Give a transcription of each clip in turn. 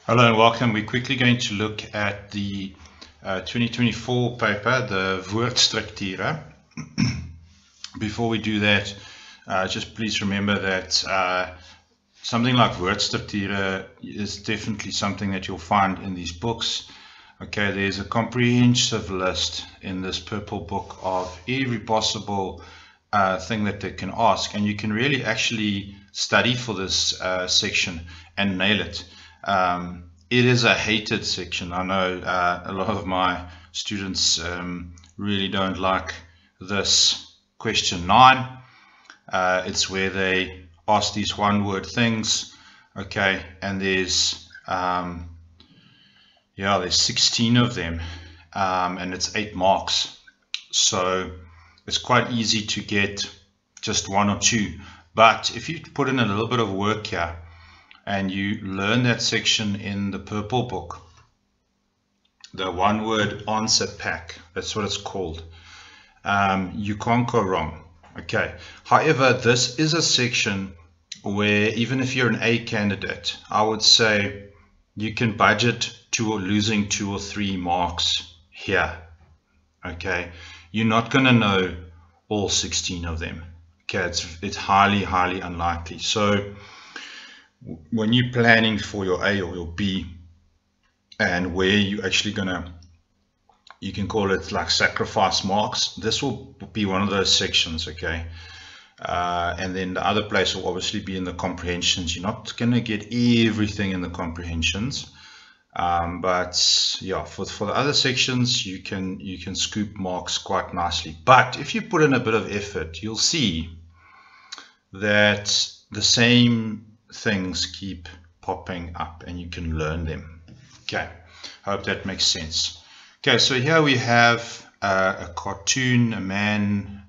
Hello and welcome. We're quickly going to look at the 2024 paper, the woordstructure. Before we do that, just please remember that something like woordstructure is definitely something that you'll find in these books. Okay, there's a comprehensive list in this purple book of every possible thing that they can ask, and you can really actually study for this section and nail it. It is a hated section. I know a lot of my students really don't like this question 9. It's where they ask these one-word things, okay, and there's 16 of them, and it's 8 marks. So it's quite easy to get just 1 or 2. But if you put in a little bit of work here, and you learn that section in the purple book, the one-word answer pack, that's what it's called, you can't go wrong. Okay. However, this is a section where even if you're an A candidate, I would say you can budget to losing 2 or 3 marks here. Okay. You're not going to know all 16 of them. Okay. It's highly unlikely. So when you're planning for your A or your B and where you're actually you can call it like sacrifice marks, this will be one of those sections, okay? And then the other place will obviously be in the comprehensions. You're not going to get everything in the comprehensions, but yeah, for the other sections you can scoop marks quite nicely. But if you put in a bit of effort, you'll see that the same things keep popping up and you can learn them. Okay, I hope that makes sense. Okay, so here we have a cartoon, a man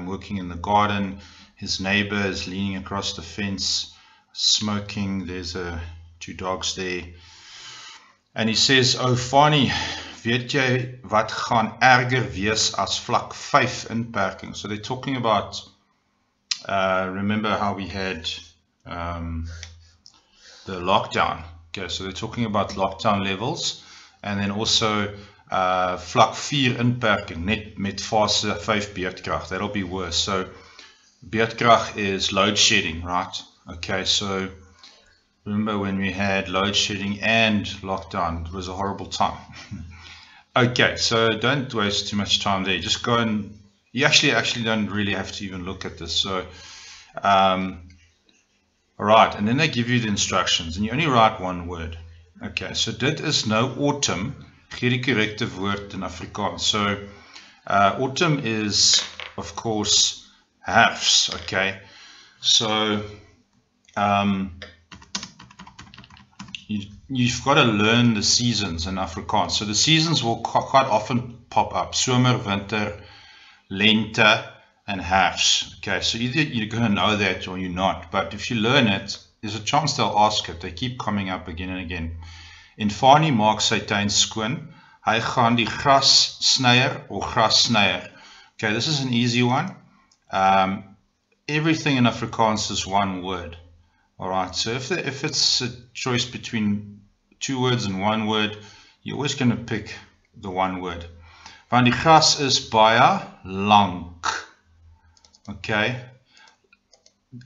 working in the garden. His neighbor is leaning across the fence, smoking. There's 2 dogs there. And he says, "Oh Fani, weet jy wat gaan erger wees as vlak 5 inperking?" So they're talking about, remember how we had the lockdown. Okay, so they're talking about lockdown levels, and then also vlak 4 inperking, net met fase 5 beurtkrag. That'll be worse. So beurtkrag is load shedding, right? Okay, so remember when we had load shedding and lockdown, it was a horrible time. Okay, so don't waste too much time there. Just go and you actually don't really have to even look at this. So alright, and then they give you the instructions and you only write one word. Okay, so dit is nou autumn, gee die correcte woord in Afrikaans. So autumn is of course herfst, okay? So you've got to learn the seasons in Afrikaans. So the seasons will quite often pop up: somer, winter, lente, and herfst. Okay, so either you're going to know that or you're not, but if you learn it, there's a chance they'll ask it. They keep coming up again and again. En Fani maak sy tuin skoon. Hy gaan die gras snyer of gras snyer. Okay, this is an easy one. Everything in Afrikaans is one word. Alright, so if it's a choice between 2 words and 1 word, you're always going to pick the 1 word. Want die gras is baie lank. Okay,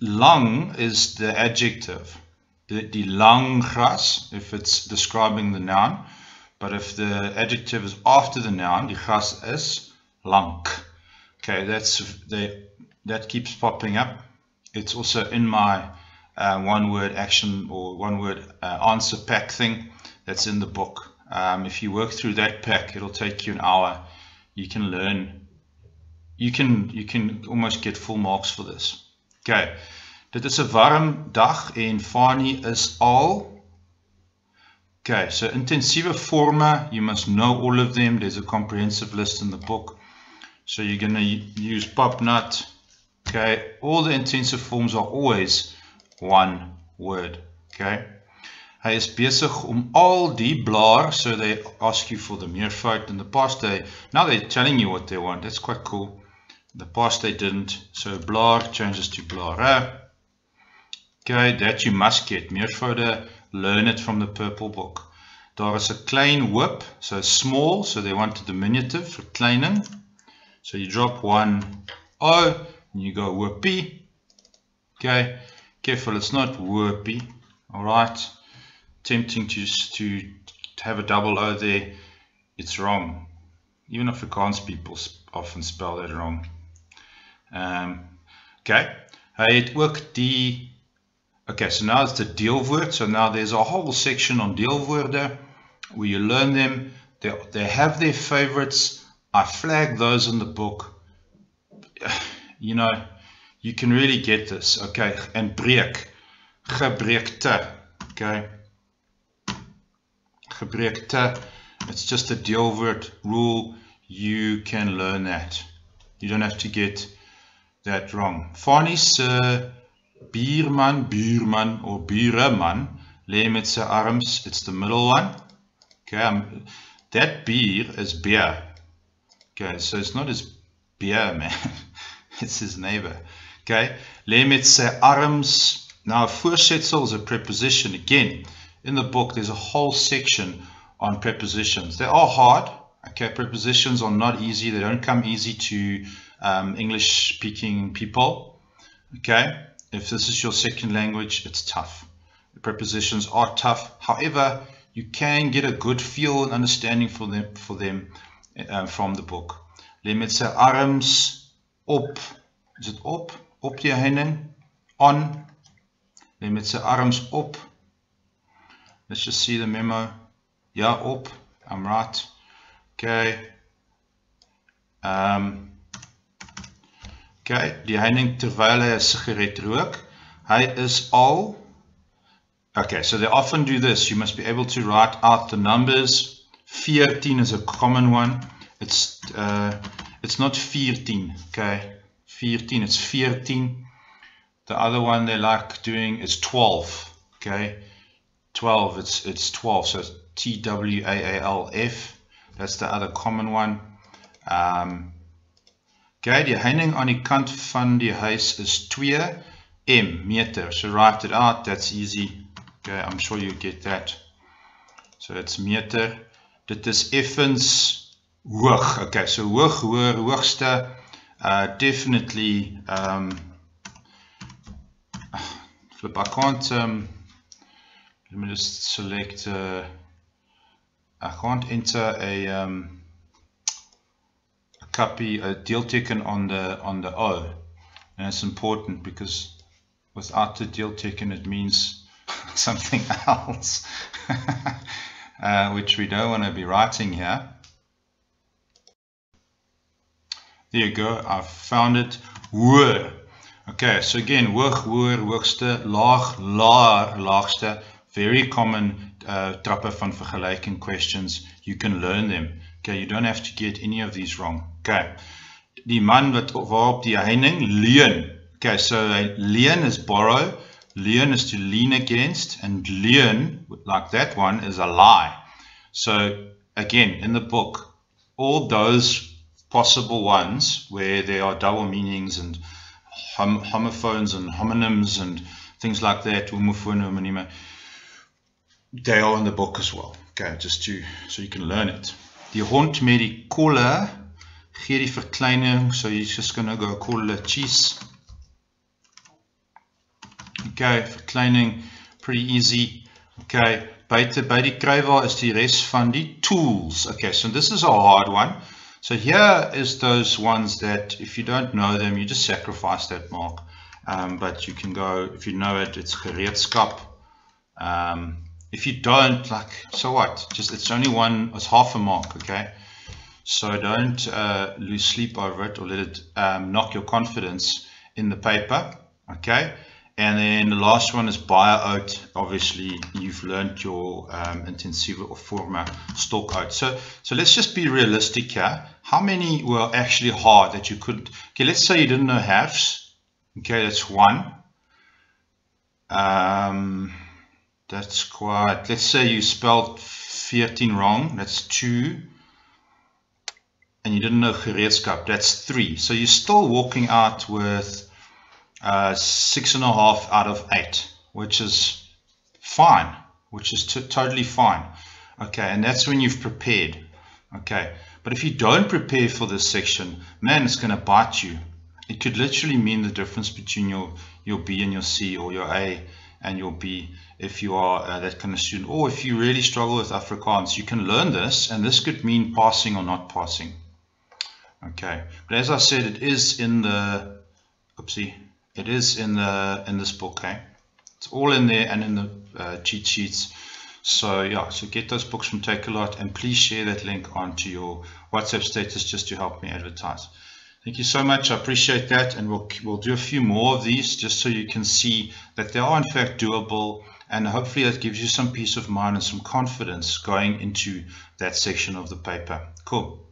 lang is the adjective. Die lang gras, if it's describing the noun, but if the adjective is after the noun, die gras is lank. Okay, that keeps popping up. It's also in my one-word action or one-word answer pack thing that's in the book. If you work through that pack, it'll take you an hour. You can learn. You can almost get full marks for this. Okay, dit is 'n warm dag en Fani is al. Okay, so intensiewe forme, you must know all of them. There's a comprehensive list in the book. So you're going to use pop nut. Okay, all the intensive forms are always one word. Okay, hy is besig al die blaar. So they ask you for the meervoud. In the past now they're telling you what they want. That's quite cool. In the past they didn't. So blaar changes to blare. Okay, that you must get. Meervoude learn it from the purple book. Daar is 'n klein hoop, so small, so they want a diminutive, verkleining. So you drop one O, and you go hoopie. Okay, careful, it's not hoopie. Alright, tempting to have a double O there. It's wrong. Even Afrikaans people often spell that wrong. Okay, hy het ook die. Okay, so now it's the deelwoord. So now there's a whole section on deelwoorde where you learn them. They have their favorites. I flagged those in the book. You know, you can really get this. Okay, and breek, gebreekte. Okay, gebreekte. It's just a deelwoord rule. You can learn that. You don't have to get that wrong. Fanny's buurman or bureman lê met sy arms. It's the middle one. Okay, that beer is beer. Okay, so it's not his beer, man. It's his neighbor. Okay, lê met sy arms. Now, voorsetsel is a preposition. Again, in the book, there's a whole section on prepositions. They are hard. Okay, prepositions are not easy. They don't come easy to English-speaking people. Okay, if this is your second language, it's tough. The prepositions are tough. However, you can get a good feel and understanding for them from the book. Lê met sy arms op. Is it op? Op die heining. On. Lê met sy arms op. Let's just see the memo. Yeah, op. I'm right. Okay. Okay, die heining terwyl hy 'n sigaret rook. Hy is al. Okay, so they often do this. You must be able to write out the numbers. 14 is a common one. It's not 14. Okay, 14. It's 14. The other one they like doing is 12. Okay, 12. It's 12. So it's TWAALF. That's the other common one. Okay, die heining aan die kant van die huis is 2 meter. So write it out. That's easy. Okay, I'm sure you get that. So it's meter. Dit is effens hoog. Okay, so hoog, hoër, hoogste. Definitely. Flip. I can't. Let me just select. I can't enter a copy, a deelteken on the O, and it's important because without the deelteken it means something else, which we don't want to be writing here. There you go. I've found it. Hoër. Okay, so again, hoog, hoër, hoogste, laag, laer, laagste. Very common trappe van vergelijking questions. You can learn them. Okay, you don't have to get any of these wrong. Okay, die man waarop die heining leun. Okay, so leun is borrow, leun is to lean against, and leun, like that one, is a lie. So again, in the book, all those possible ones where there are double meanings and homophones and homonyms and things like that, homophone, homonime, they are in the book as well. Okay, just so you can learn it. Die hond met die kolle gee die verkleining, so you're just going to go kolle cheese. Okay, verkleining, pretty easy. Okay, by die kruiwaar is die res van die tools. Okay, so this is a hard one. So here is those ones that if you don't know them, you just sacrifice that mark. But you can go, if you know it, it's gereedskap. If you don't, like, so what? Just it's only one, it's half a mark, okay? So don't lose sleep over it or let it knock your confidence in the paper, okay? And then the last one is buy-out. Obviously, you've learned your intensive or forma stock out. So let's just be realistic here. How many were actually hard that you could? Okay, let's say you didn't know halves. Okay, that's one. That's quite. Let's say you spelled 14 wrong. That's 2. And you didn't know gereedskap. That's 3. So you're still walking out with 6.5 out of 8, which is fine. which is totally fine. Okay, and that's when you've prepared. Okay, but if you don't prepare for this section, man, it's going to bite you. It could literally mean the difference between your B and your C, or your A and your B, if you are that kind of student. Or if you really struggle with Afrikaans, you can learn this, and this could mean passing or not passing. Okay, but as I said, it is in the, oopsie, it is in this book. Okay, it's all in there and in the cheat sheets. So yeah, so get those books from Takealot, and please share that link onto your WhatsApp status just to help me advertise. Thank you so much. I appreciate that, and we'll do a few more of these just so you can see that they are in fact doable, and hopefully that gives you some peace of mind and some confidence going into that section of the paper. Cool.